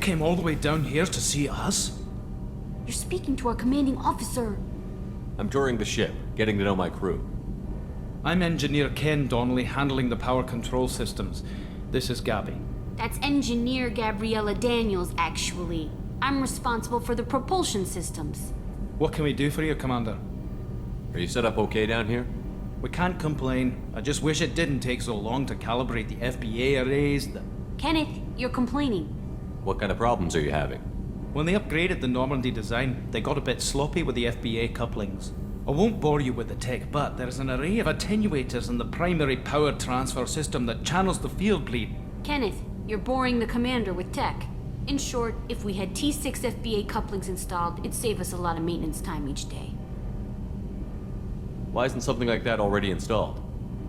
came all the way down here to see us? You're speaking to our commanding officer. I'm touring the ship, getting to know my crew. I'm Engineer Ken Donnelly, handling the power control systems. This is Gabby. That's Engineer Gabriella Daniels, actually. I'm responsible for the propulsion systems. What can we do for you, Commander? Are you set up okay down here? We can't complain. I just wish it didn't take so long to calibrate the FBA arrays. Kenneth, you're complaining. What kind of problems are you having? When they upgraded the Normandy design, they got a bit sloppy with the FBA couplings. I won't bore you with the tech, but there's an array of attenuators in the primary power transfer system that channels the field bleed. Kenneth, you're boring the commander with tech. In short, if we had T6 FBA couplings installed, it'd save us a lot of maintenance time each day. Why isn't something like that already installed?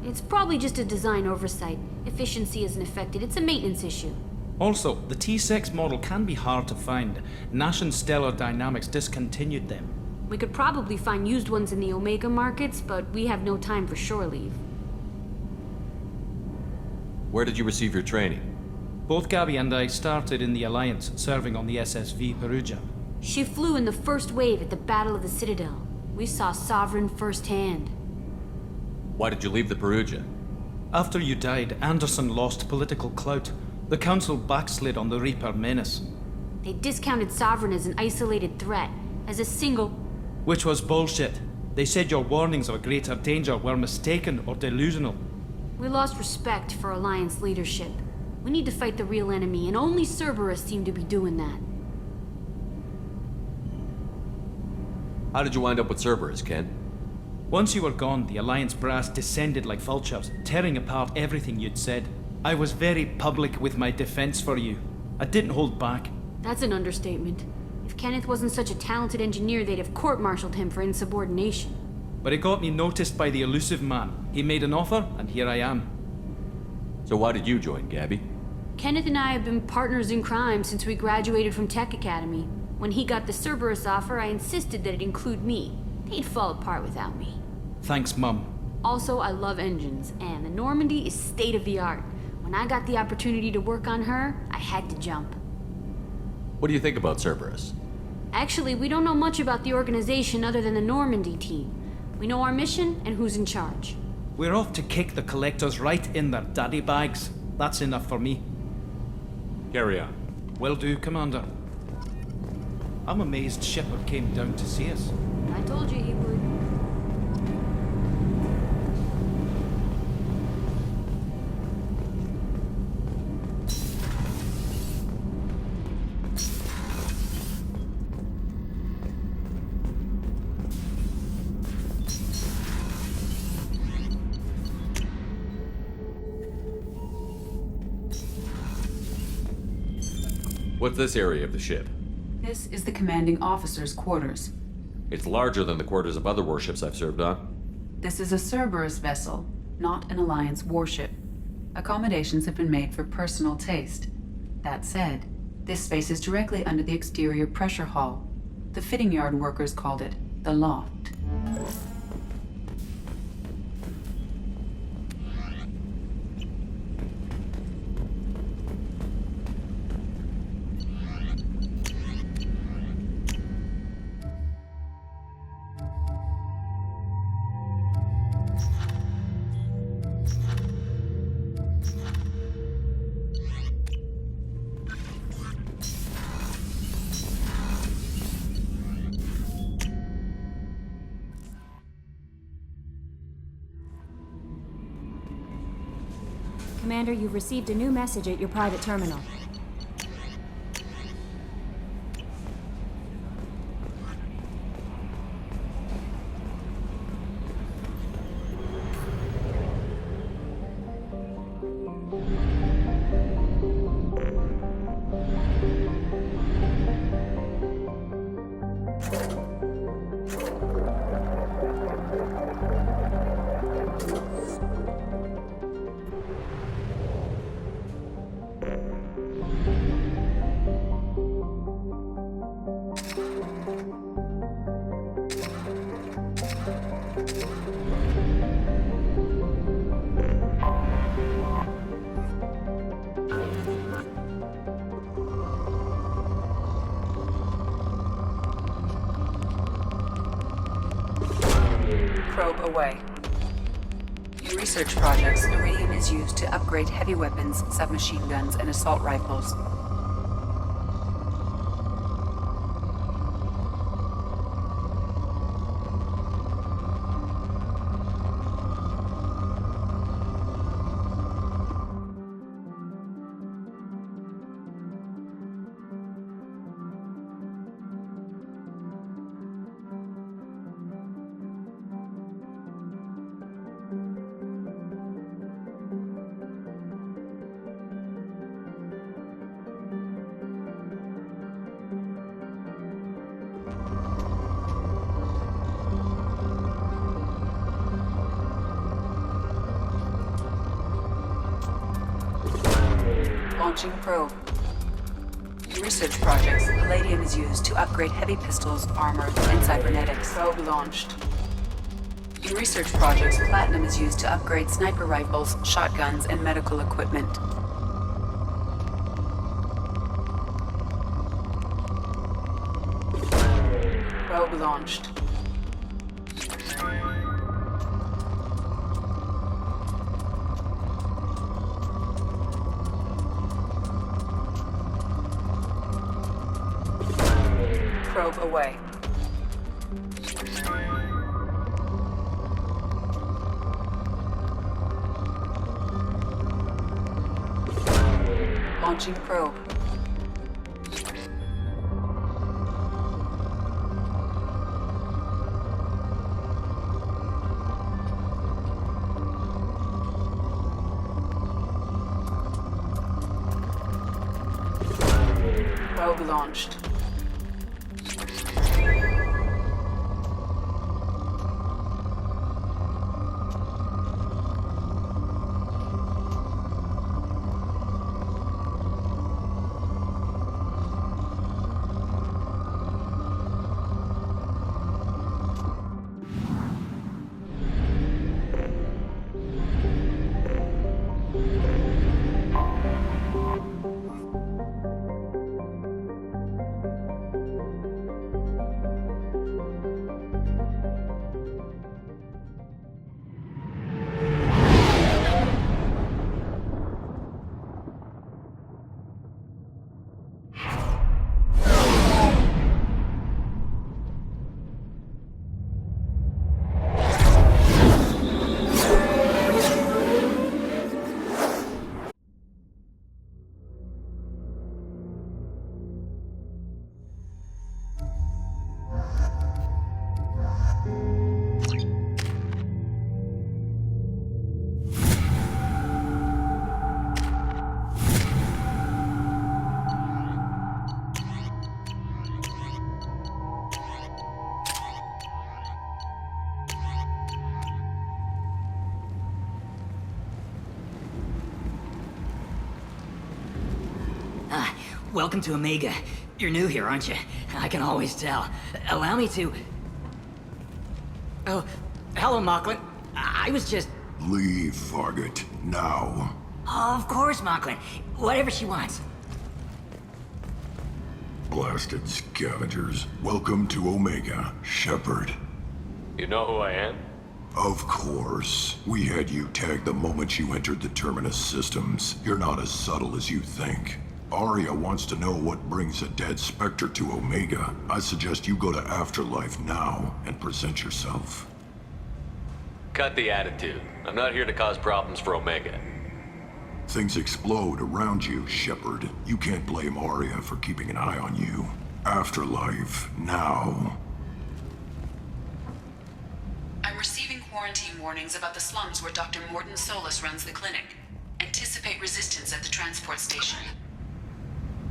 It's probably just a design oversight. Efficiency isn't affected, it's a maintenance issue. Also, the T6 model can be hard to find. Nash and Stellar Dynamics discontinued them. We could probably find used ones in the Omega markets, but we have no time for shore leave. Where did you receive your training? Both Gabby and I started in the Alliance, serving on the SSV Perugia. She flew in the first wave at the Battle of the Citadel. We saw Sovereign firsthand. Why did you leave the Perugia? After you died, Anderson lost political clout. The Council backslid on the Reaper menace. They discounted Sovereign as an isolated threat, as a single... Which was bullshit. They said your warnings of a greater danger were mistaken or delusional. We lost respect for Alliance leadership. We need to fight the real enemy, and only Cerberus seemed to be doing that. How did you wind up with Cerberus, Ken? Once you were gone, the Alliance brass descended like vultures, tearing apart everything you'd said. I was very public with my defense for you. I didn't hold back. That's an understatement. If Kenneth wasn't such a talented engineer, they'd have court-martialed him for insubordination. But it got me noticed by the elusive man. He made an offer, and here I am. So why did you join, Gabby? Kenneth and I have been partners in crime since we graduated from Tech Academy. When he got the Cerberus offer, I insisted that it include me. They'd fall apart without me. Thanks, Mum. Also, I love engines, and the Normandy is state-of-the-art. When I got the opportunity to work on her, I had to jump. What do you think about Cerberus? Actually, we don't know much about the organization other than the Normandy team. We know our mission and who's in charge. We're off to kick the collectors right in their daddy bags. That's enough for me. Carry on. Will do, Commander. I'm amazed Shepard came down to see us. I told you he would. What's this area of the ship? This is the commanding officer's quarters. It's larger than the quarters of other warships I've served on. This is a Cerberus vessel, not an Alliance warship. Accommodations have been made for personal taste. That said, this space is directly under the exterior pressure hull. The fitting yard workers called it the loft. Commander, you've received a new message at your private terminal. Probe away. In research projects, iridium is used to upgrade heavy weapons, submachine guns, and assault rifles. Launching probe. In research projects, palladium is used to upgrade heavy pistols, armor, and cybernetics. Probe launched. In research projects, platinum is used to upgrade sniper rifles, shotguns, and medical equipment. Probe launched. Probe away. Launching probe. Probe launched. Welcome to Omega. You're new here, aren't you? I can always tell. Allow me to... Oh, hello, Mocklin. I was just... Leave, Fargate, now. Of course, Mocklin. Whatever she wants. Blasted scavengers. Welcome to Omega, Shepard. You know who I am? Of course. We had you tagged the moment you entered the Terminus systems. You're not as subtle as you think. Arya wants to know what brings a dead Spectre to Omega. I suggest you go to Afterlife now and present yourself. Cut the attitude. I'm not here to cause problems for Omega. Things explode around you, Shepard. You can't blame Arya for keeping an eye on you. Afterlife, now. I'm receiving quarantine warnings about the slums where Dr. Mordin Solus runs the clinic. Anticipate resistance at the transport station.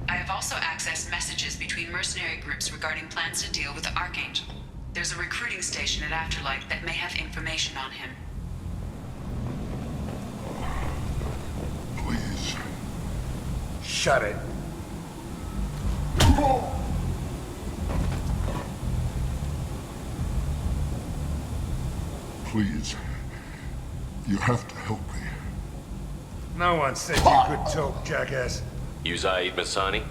I have also accessed messages between mercenary groups regarding plans to deal with the Archangel. There's a recruiting station at Afterlife that may have information on him. Please. Shut it. Please. You have to help me. No one said you could talk, jackass. You Zaid Masani?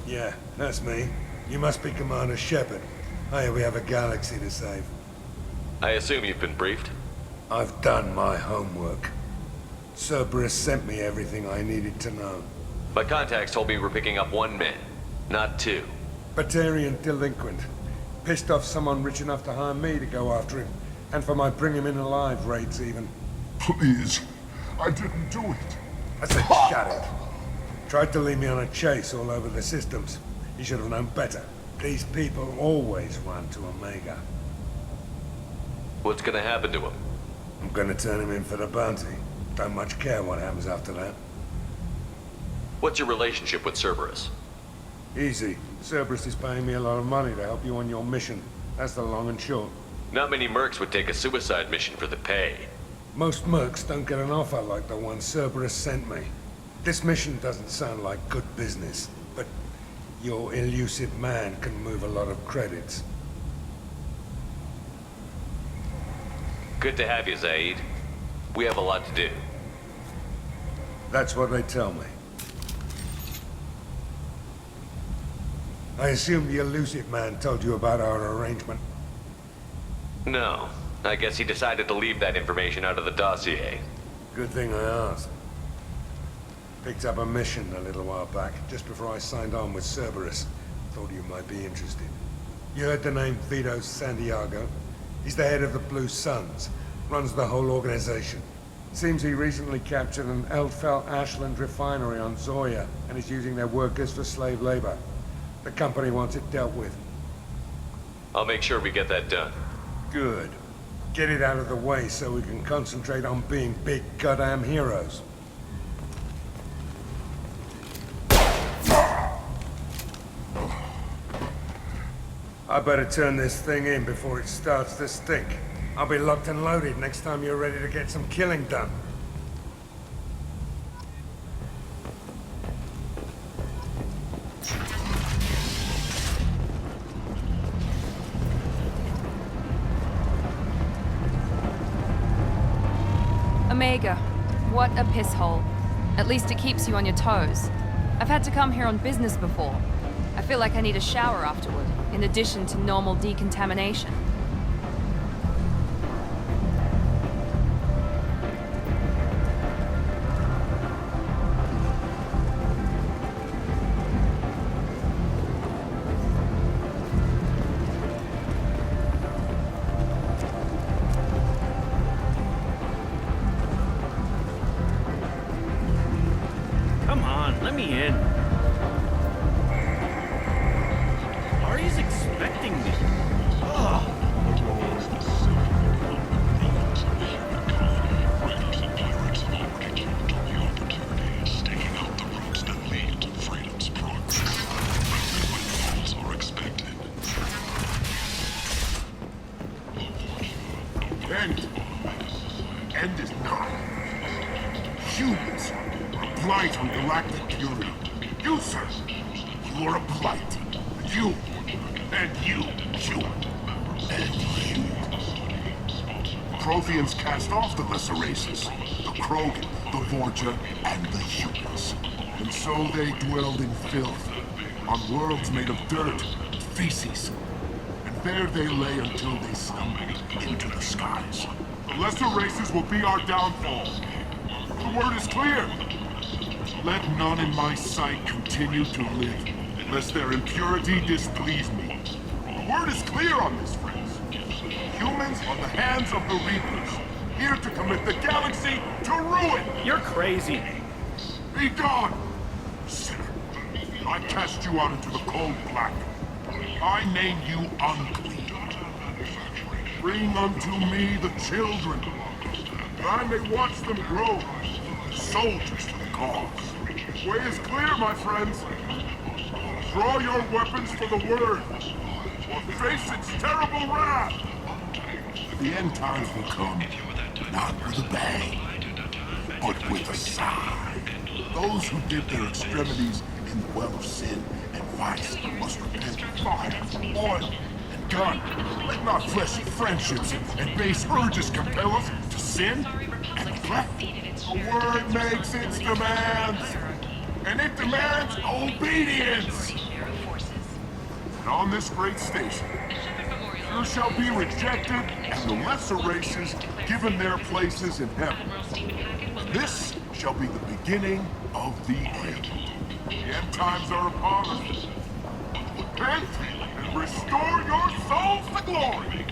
Yeah, that's me. You must be Commander Shepard. Hey, we have a galaxy to save. I assume you've been briefed? I've done my homework. Cerberus sent me everything I needed to know. My contacts told me we're picking up one man, not two. Batarian delinquent. Pissed off someone rich enough to hire me to go after him. And for my bring him in alive raids even. Please, I didn't do it. I said shut it. Tried to lead me on a chase all over the systems. He should have known better. These people always run to Omega. What's gonna happen to him? I'm gonna turn him in for the bounty. Don't much care what happens after that. What's your relationship with Cerberus? Easy. Cerberus is paying me a lot of money to help you on your mission. That's the long and short. Not many mercs would take a suicide mission for the pay. Most mercs don't get an offer like the one Cerberus sent me. This mission doesn't sound like good business, but your elusive man can move a lot of credits. Good to have you, Zaid. We have a lot to do. That's what they tell me. I assume the elusive man told you about our arrangement. No. I guess he decided to leave that information out of the dossier. Good thing I asked. Picked up a mission a little while back, just before I signed on with Cerberus. Thought you might be interested. You heard the name Vito Santiago? He's the head of the Blue Suns. Runs the whole organization. Seems he recently captured an Eldfell Ashland refinery on Zoya and is using their workers for slave labor. The company wants it dealt with. I'll make sure we get that done. Good. Get it out of the way so we can concentrate on being big goddamn heroes. I better turn this thing in before it starts to stink. I'll be locked and loaded next time you're ready to get some killing done. Omega. What a piss hole. At least it keeps you on your toes. I've had to come here on business before. I feel like I need a shower afterward, in addition to normal decontamination. Come on, let me in. Ari's expecting me. Ugh. End is not. Humans are a blight on galactic purity. You, sir, you are a blight. You, and you, and you. Protheans cast off the lesser races, the Krogan, the Vorja, and the humans. And so they dwelled in filth, on worlds made of dirt, feces. And there they lay until they stumbled into the skies. The lesser races will be our downfall. The word is clear. Let none in my sight continue to live, lest their impurity displease me. The word is clear on this, friends. Humans on the hands of the Reapers, here to commit the galaxy to ruin. You're crazy. Be gone, sinner. I cast you out into the cold black. I name you unclean. Bring unto me the children, that I may watch them grow, soldiers to the cause. The way is clear, my friends. Draw your weapons for the word, or face its terrible wrath. The end times will come, not with a bang, but with a sigh. Those who dip their extremities in the well of sin and vice must repent of fire, oil, and gun. Let not fleshy friendships and base urges compel us to sin and threat. The word makes its demands, and it demands obedience. And on this great station, You shall be rejected, and the lesser races given their places in heaven. This shall be the beginning of the end. The end times are upon us. Repent and restore your souls to glory.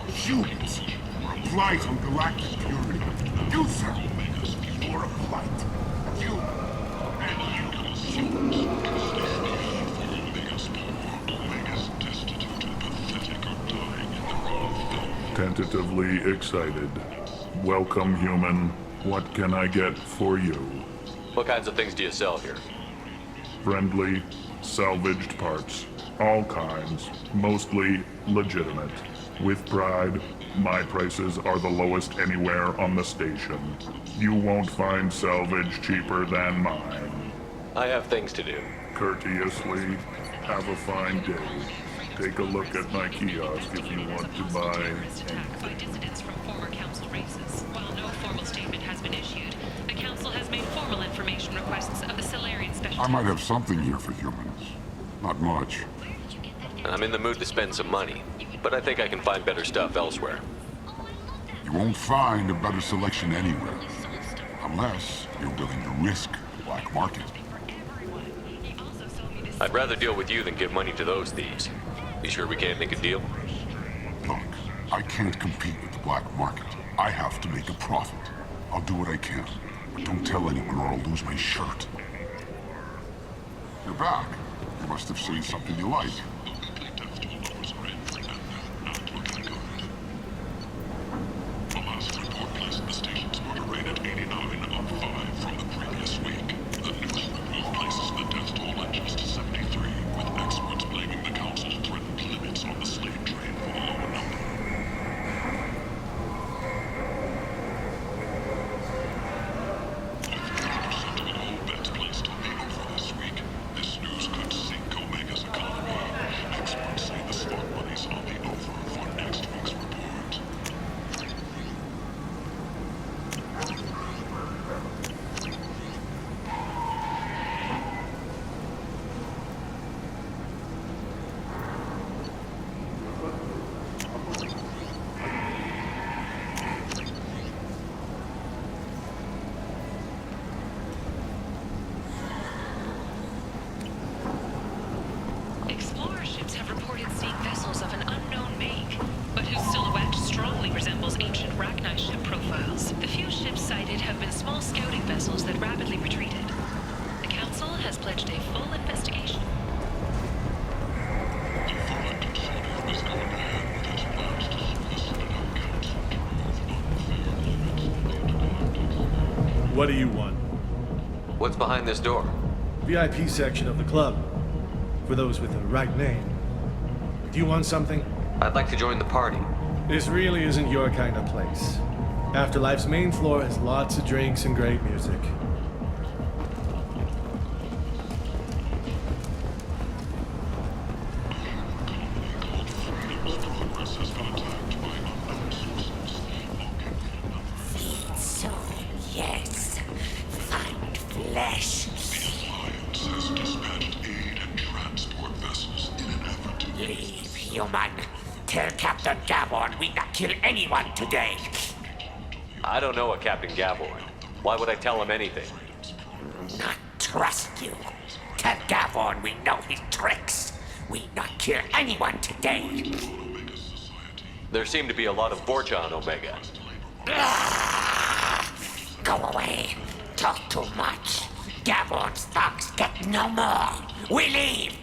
Humans are a blight on galactic purity. You, sir, you are a blight. You and you. Tentatively excited. Welcome, human. What can I get for you? What kinds of things do you sell here? Friendly, salvaged parts. All kinds. Mostly legitimate. With pride, my prices are the lowest anywhere on the station. You won't find salvage cheaper than mine. I have things to do. Courteously, have a fine day. Take a look at my kiosk if you want to buy. By dissidents from former council races. While no formal statement has been issued, the council has made formal information requests of the Solarian special. I might have something here for humans. Not much. I'm in the mood to spend some money, but I think I can find better stuff elsewhere. You won't find a better selection anywhere. Unless you're willing to risk the black market. I'd rather deal with you than give money to those thieves. You sure we can't make a deal? Look, I can't compete with the black market. I have to make a profit. I'll do what I can, but don't tell anyone or I'll lose my shirt. You're back. You must have seen something you like. The last report placed the station's murder rate at 89 up 5 from the previous week. The newest report places the death toll at just 73, with experts blaming the council's threatened limits on the slave trade for the lower number. With 50% of all bets placed on Omega for this week, this news could sink Omega's economy. Experts say the slot money's on the over for next week's report. Explorer ships have reported seeing vessels of an unknown make, but whose silhouette strongly resembles ancient Rachni ship profiles. The few ships sighted have been small scouting vessels that rapidly retreated. The Council has pledged a full investigation. The Fallen Consortium is going ahead with its plans to solicit an council to remove unfair limits on the Intergalactic. What do you want? What's behind this door? VIP section of the club. For those with the right name. Do you want something? I'd like to join the party. This really isn't your kind of place. Afterlife's main floor has lots of drinks and great music. So, yes. Find flesh. The Alliance has dispatched aid and transport vessels in an effort to... Leave, human. Tell Captain Gavon we not kill anyone today. I don't know a Captain Gavorn. Why would I tell him anything? Not trust you. Tell Gavon we know his tricks. We not kill anyone today. There seem to be a lot of Borcha on Omega. Go away. Talk too much. Gavon's thugs get no more. We leave.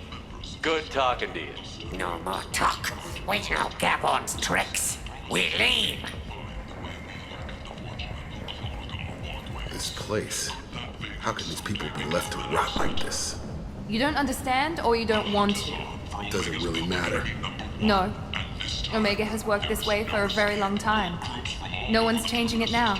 Good talking to you. No more talk. We know Gavon's tricks. We leave. This place. How can these people be left to rot like this? You don't understand or you don't want to? It doesn't really matter. No. Omega has worked this way for a very long time. No one's changing it now.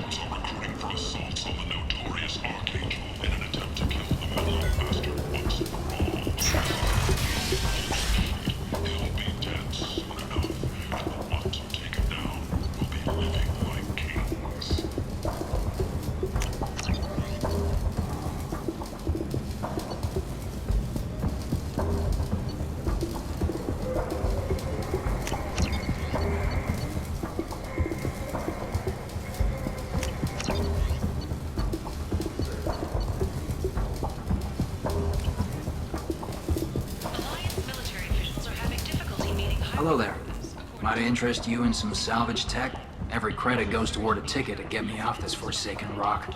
Hello there. Might I interest you in some salvage tech? Every credit goes toward a ticket to get me off this forsaken rock.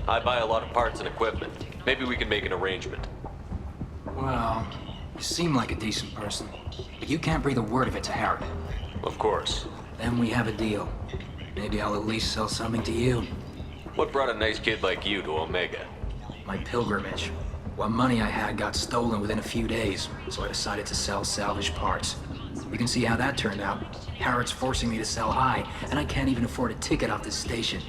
I buy a lot of parts and equipment. Maybe we can make an arrangement. Well, you seem like a decent person, but you can't breathe a word of it to Harrod. Of course. Then we have a deal. Maybe I'll at least sell something to you. What brought a nice kid like you to Omega? My pilgrimage. What money I had got stolen within a few days, so I decided to sell salvage parts. You can see how that turned out. Harrod's forcing me to sell high, and I can't even afford a ticket off this station.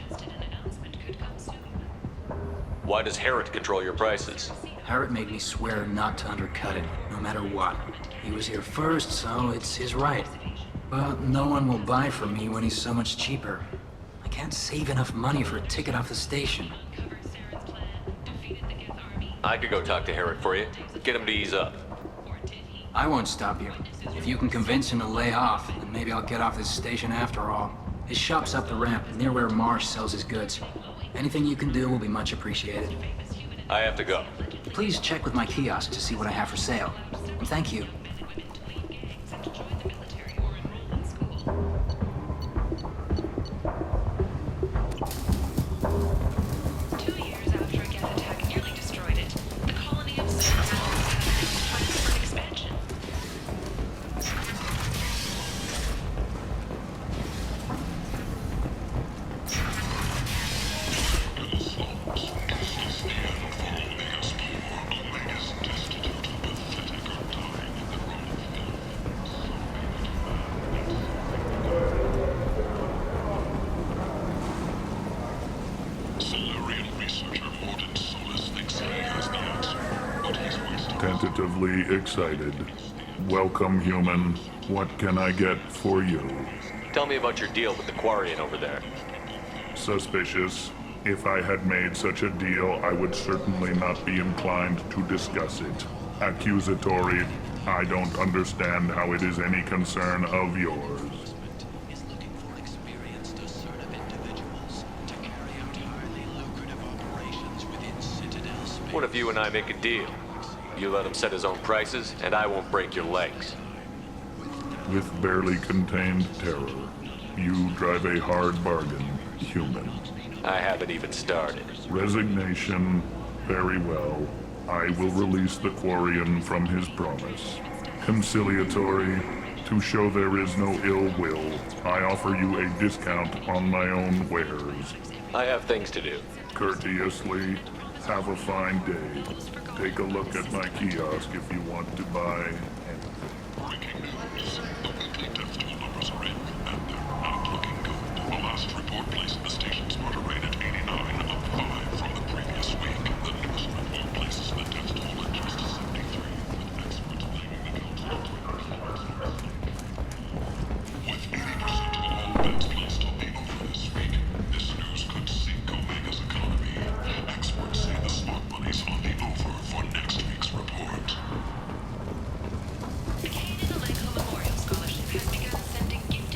Why does Harrod control your prices? Harrod made me swear not to undercut it, no matter what. He was here first, so it's his right. But no one will buy from me when he's so much cheaper. I can't save enough money for a ticket off the station. I could go talk to Harrod for you. Get him to ease up. I won't stop you. If you can convince him to lay off, then maybe I'll get off this station after all. His shop's up the ramp, near where Marsh sells his goods. Anything you can do will be much appreciated. I have to go. Please check with my kiosk to see what I have for sale. And thank you. Tentatively excited. Welcome, human. What can I get for you? Tell me about your deal with the Quarian over there. Suspicious. If I had made such a deal, I would certainly not be inclined to discuss it. Accusatory. I don't understand how it is any concern of yours. What if you and I make a deal? You let him set his own prices, and I won't break your legs. With barely contained terror, you drive a hard bargain, human. I haven't even started. Resignation. Very well. I will release the Quarian from his promise. Conciliatory. To show there is no ill will, I offer you a discount on my own wares. I have things to do. Courteously. Have a fine day. Take a look at my kiosk if you want to buy Breaking news. The weekly death toll numbers are in, and they're not looking good. The last report placed the station's murder rate at 89, up 5 from the previous week. The newest report places the death toll at just 73, with experts blaming the count on 20. With 80% of all bets placed on the over this week, this news could sink Omega's economy. Experts say the smart money's on the over for next week's report.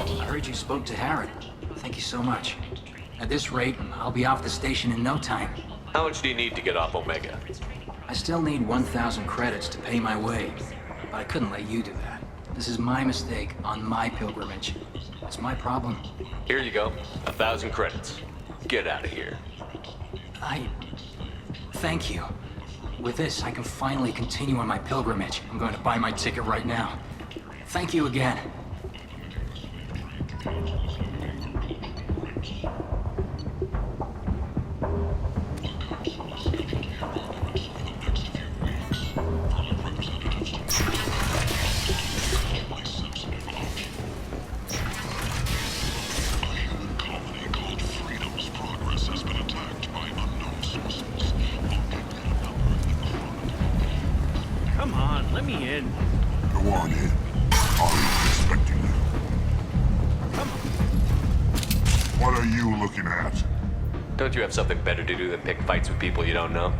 I heard you spoke to Harrod. Thank you so much. At this rate, I'll be off the station in no time. How much do you need to get off Omega? I still need 1,000 credits to pay my way, but I couldn't let you do that. This is my mistake on my pilgrimage. It's my problem. Here you go. 1,000 credits. Get out of here. Thank you. With this, I can finally continue on my pilgrimage. I'm going to buy my ticket right now. Thank you again. Come on, let me in. Go on in. Ari's expecting you. Come on. What are you looking at? Don't you have something better to do than pick fights with people you don't know?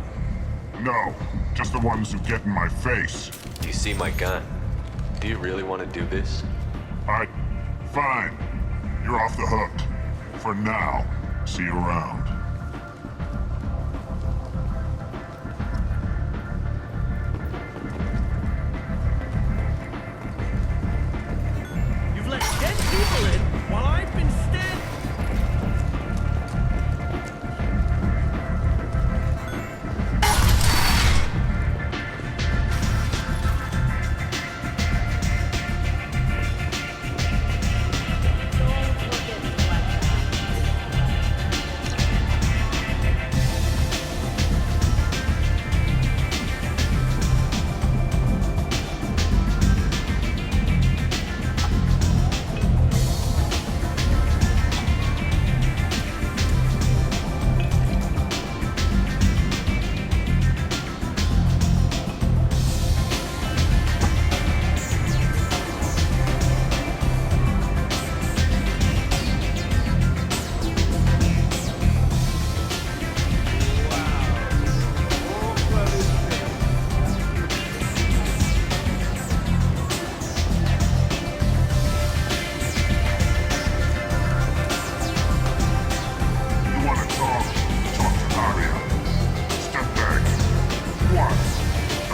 No, just the ones who get in my face. You see my gun. Do you really want to do this? Fine. You're off the hook. For now. See you around.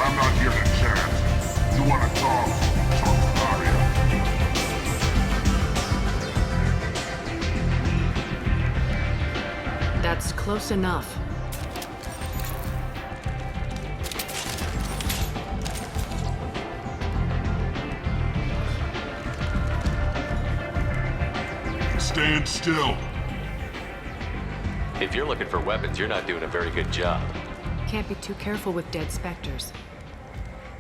I'm not here to chat. You wanna talk? Talk to Arya. That's close enough. Stand still. If you're looking for weapons, you're not doing a very good job. Can't be too careful with dead specters.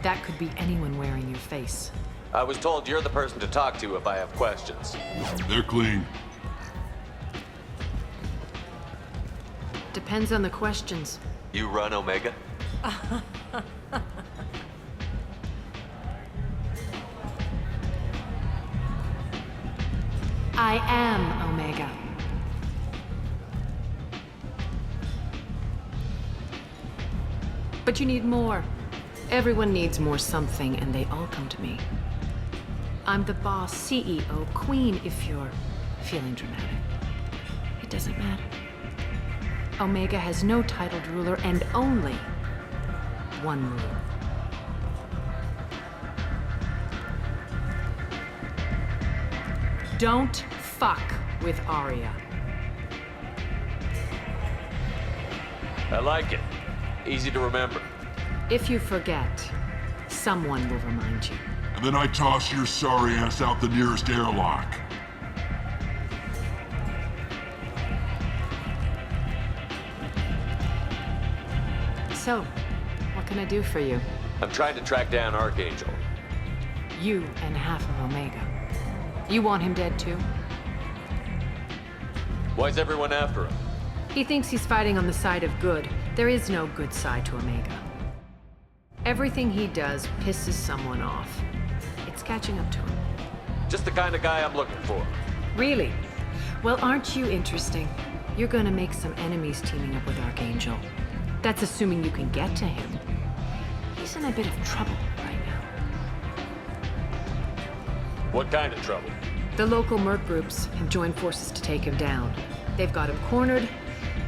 That could be anyone wearing your face. I was told you're the person to talk to if I have questions. They're clean. Depends on the questions. You run Omega? I am Omega. But you need more. Everyone needs more something, and they all come to me. I'm the boss, CEO, queen, if you're feeling dramatic. It doesn't matter. Omega has no titled ruler and only one rule. Don't fuck with Arya. I like it. Easy to remember. If you forget, someone will remind you. And then I toss your sorry ass out the nearest airlock. So, what can I do for you? I'm trying to track down Archangel. You and half of Omega. You want him dead too? Why's everyone after him? He thinks he's fighting on the side of good. There is no good side to Omega. Everything he does pisses someone off. It's catching up to him. Just the kind of guy I'm looking for. Really? Well, aren't you interesting? You're gonna make some enemies teaming up with Archangel. That's assuming you can get to him. He's in a bit of trouble right now. What kind of trouble? The local merc groups have joined forces to take him down. They've got him cornered,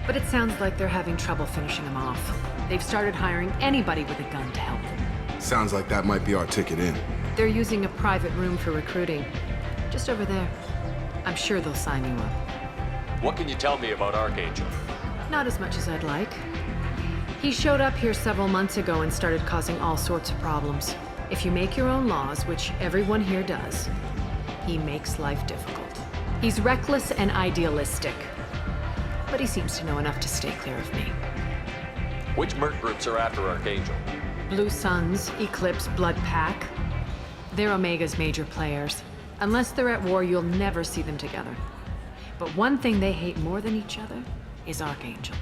but it sounds like they're having trouble finishing him off. They've started hiring anybody with a gun to help them. Sounds like that might be our ticket in. They're using a private room for recruiting. Just over there. I'm sure they'll sign you up. What can you tell me about Archangel? Not as much as I'd like. He showed up here several months ago and started causing all sorts of problems. If you make your own laws, which everyone here does, he makes life difficult. He's reckless and idealistic, but he seems to know enough to stay clear of me. Which merc groups are after Archangel? Blue Suns, Eclipse, Blood Pack. They're Omega's major players. Unless they're at war, you'll never see them together. But one thing they hate more than each other is Archangel.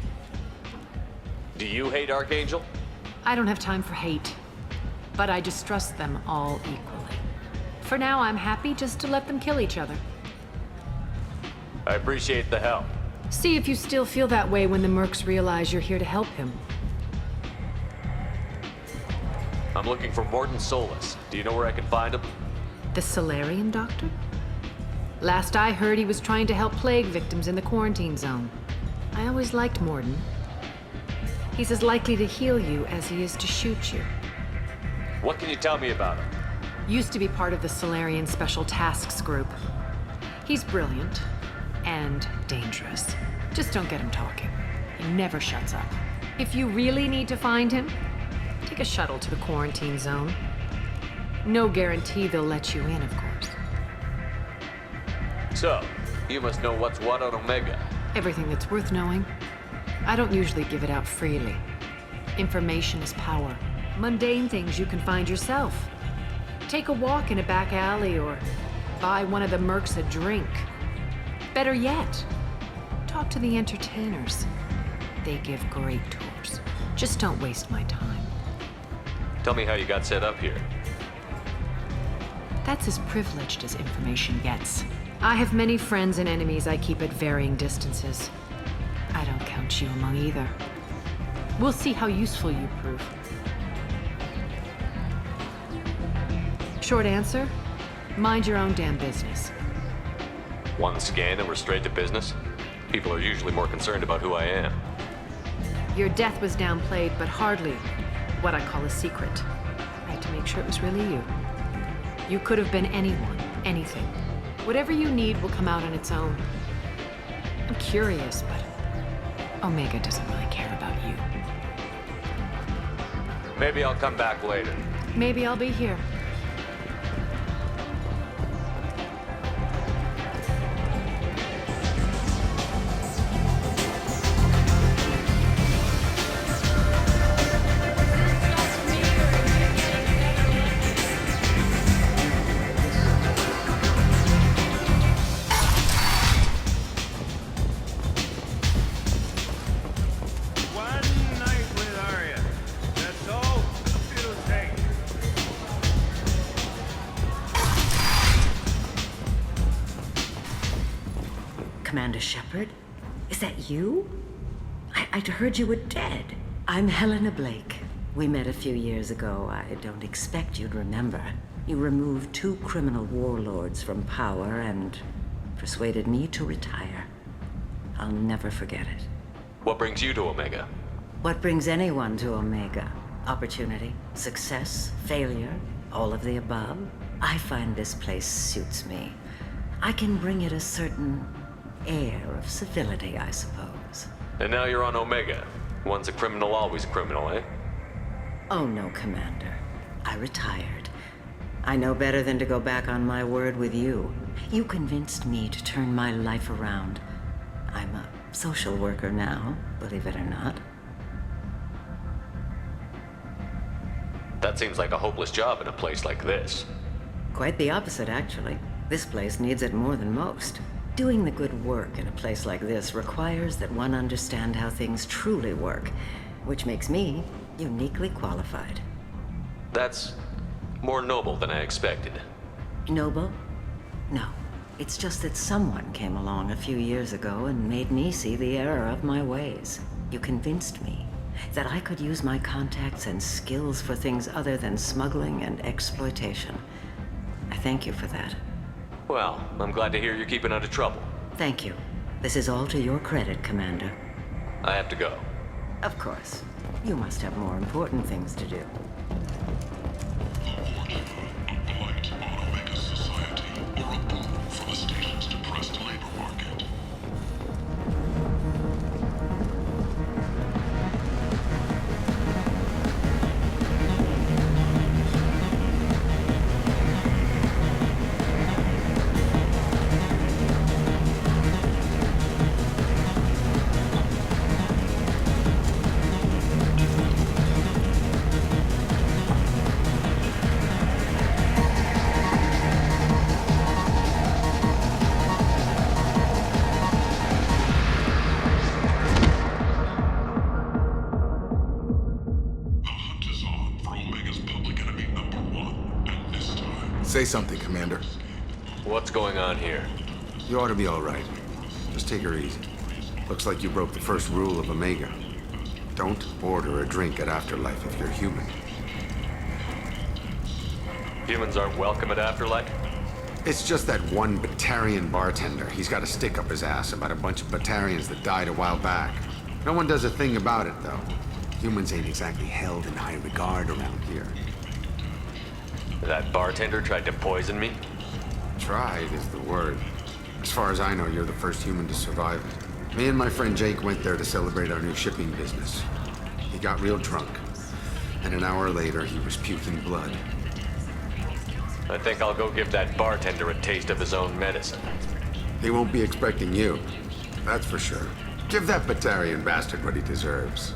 Do you hate Archangel? I don't have time for hate, but I distrust them all equally. For now, I'm happy just to let them kill each other. I appreciate the help. See if you still feel that way when the mercs realize you're here to help him. I'm looking for Morton Solus. Do you know where I can find him? The Solarian doctor? Last I heard, he was trying to help plague victims in the quarantine zone. I always liked Morton. He's as likely to heal you as he is to shoot you. What can you tell me about him? Used to be part of the Solarian Special Tasks Group. He's brilliant and dangerous. Just don't get him talking. He never shuts up. If you really need to find him, take a shuttle to the quarantine zone. No guarantee they'll let you in, of course. So, you must know what's what on Omega. Everything that's worth knowing. I don't usually give it out freely. Information is power. Mundane things you can find yourself. Take a walk in a back alley or buy one of the mercs a drink. Better yet, talk to the entertainers. They give great tours. Just don't waste my time. Tell me how you got set up here. That's as privileged as information gets. I have many friends and enemies I keep at varying distances. I don't count you among either. We'll see how useful you prove. Short answer, mind your own damn business. One scan and we're straight to business? People are usually more concerned about who I am. Your death was downplayed, but hardly what I call a secret. I had to make sure it was really you. You could have been anyone, anything. Whatever you need will come out on its own. I'm curious, but Omega doesn't really care about you. Maybe I'll come back later. Maybe I'll be here. Commander Shepard? Is that you? I'd heard you were dead. I'm Helena Blake. We met a few years ago. I don't expect you'd remember. You removed 2 criminal warlords from power and persuaded me to retire. I'll never forget it. What brings you to Omega? What brings anyone to Omega? Opportunity, success, failure, all of the above. I find this place suits me. I can bring it a certain air of civility, I suppose. And now you're on Omega. Once a criminal, always a criminal, eh? Oh no, Commander. I retired. I know better than to go back on my word with you. You convinced me to turn my life around. I'm a social worker now, believe it or not. That seems like a hopeless job in a place like this. Quite the opposite, actually. This place needs it more than most. Doing the good work in a place like this requires that one understand how things truly work, which makes me uniquely qualified. That's more noble than I expected. Noble? No. It's just that someone came along a few years ago and made me see the error of my ways. You convinced me that I could use my contacts and skills for things other than smuggling and exploitation. I thank you for that. Well, I'm glad to hear you're keeping out of trouble. Thank you. This is all to your credit, Commander. I have to go. Of course. You must have more important things to do. Say something, Commander. What's going on here? You ought to be all right. Just take her easy. Looks like you broke the first rule of Omega. Don't order a drink at Afterlife if you're human. Humans aren't welcome at Afterlife? It's just that one Batarian bartender. He's got a stick up his ass about a bunch of Batarians that died a while back. No one does a thing about it, though. Humans ain't exactly held in high regard around here. That bartender tried to poison me? Tried is the word. As far as I know, you're the first human to survive it. Me and my friend Jake went there to celebrate our new shipping business. He got real drunk, and an hour later he was puking blood. I think I'll go give that bartender a taste of his own medicine. He won't be expecting you, that's for sure. Give that Batarian bastard what he deserves.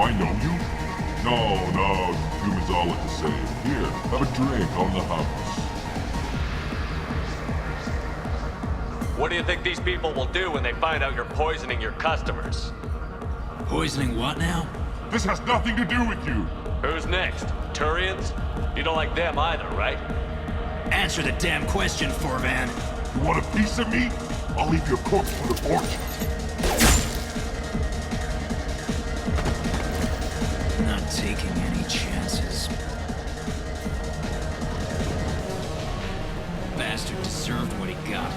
I know you? No, humans all look the same. Here, have a drink on the house. What do you think these people will do when they find out you're poisoning your customers? Poisoning what now? This has nothing to do with you. Who's next? Turians? You don't like them either, right? Answer the damn question, Forvan. You want a piece of me? I'll leave your corpse for the fortune. Not taking any chances. Bastard deserved what he got.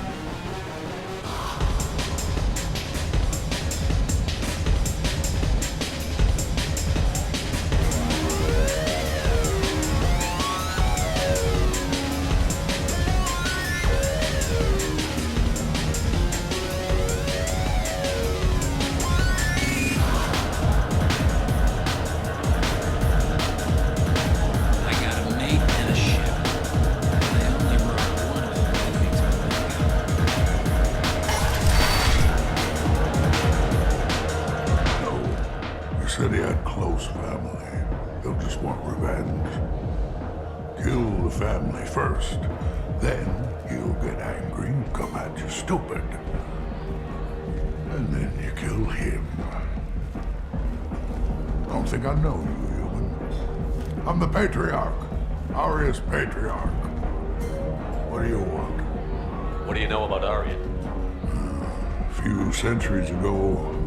Said he had close family. They'll just want revenge. Kill the family first. Then he'll get angry and come at you stupid. And then you kill him. Don't think I know you, human. I'm the Patriarch. Aria's Patriarch. What do you want? What do you know about Arya? A few centuries ago,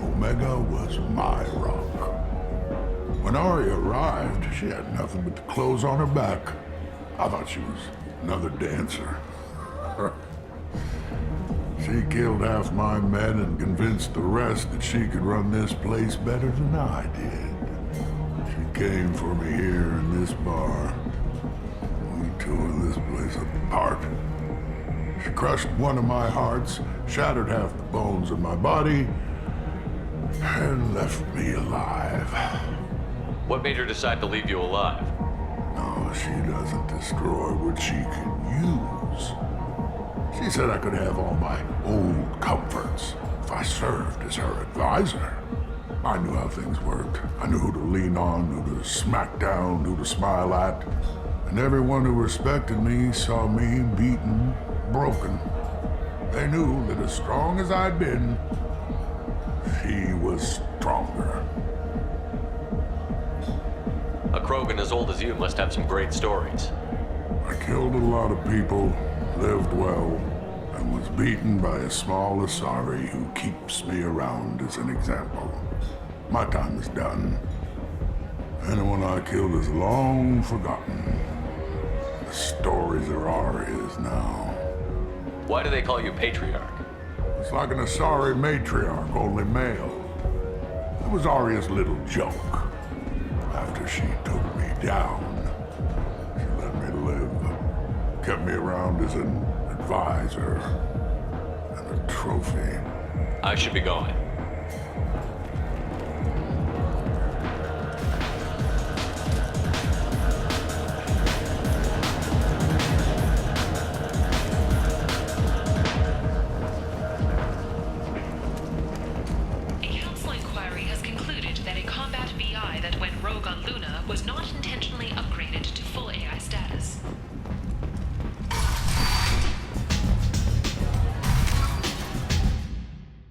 Omega was my rock. When Arya arrived, she had nothing but the clothes on her back. I thought she was another dancer. She killed half my men and convinced the rest that she could run this place better than I did. She came for me here in this bar. We tore this place apart. She crushed one of my hearts, shattered half the bones in my body, and left me alive. What made her decide to leave you alive? No, she doesn't destroy what she can use. She said I could have all my old comforts if I served as her advisor. I knew how things worked. I knew who to lean on, who to smack down, who to smile at. And everyone who respected me saw me beaten, broken. They knew that as strong as I'd been, she was stronger. A Krogan as old as you must have some great stories. I killed a lot of people, lived well, and was beaten by a small Asari who keeps me around as an example. My time is done. Anyone I killed is long forgotten. The stories are Aria's now. Why do they call you Patriarch? It's like an Asari matriarch, only male. It was Arya's little joke. After she took me down, she let me live. Kept me around as an advisor and a trophy. I should be going. Was not intentionally upgraded.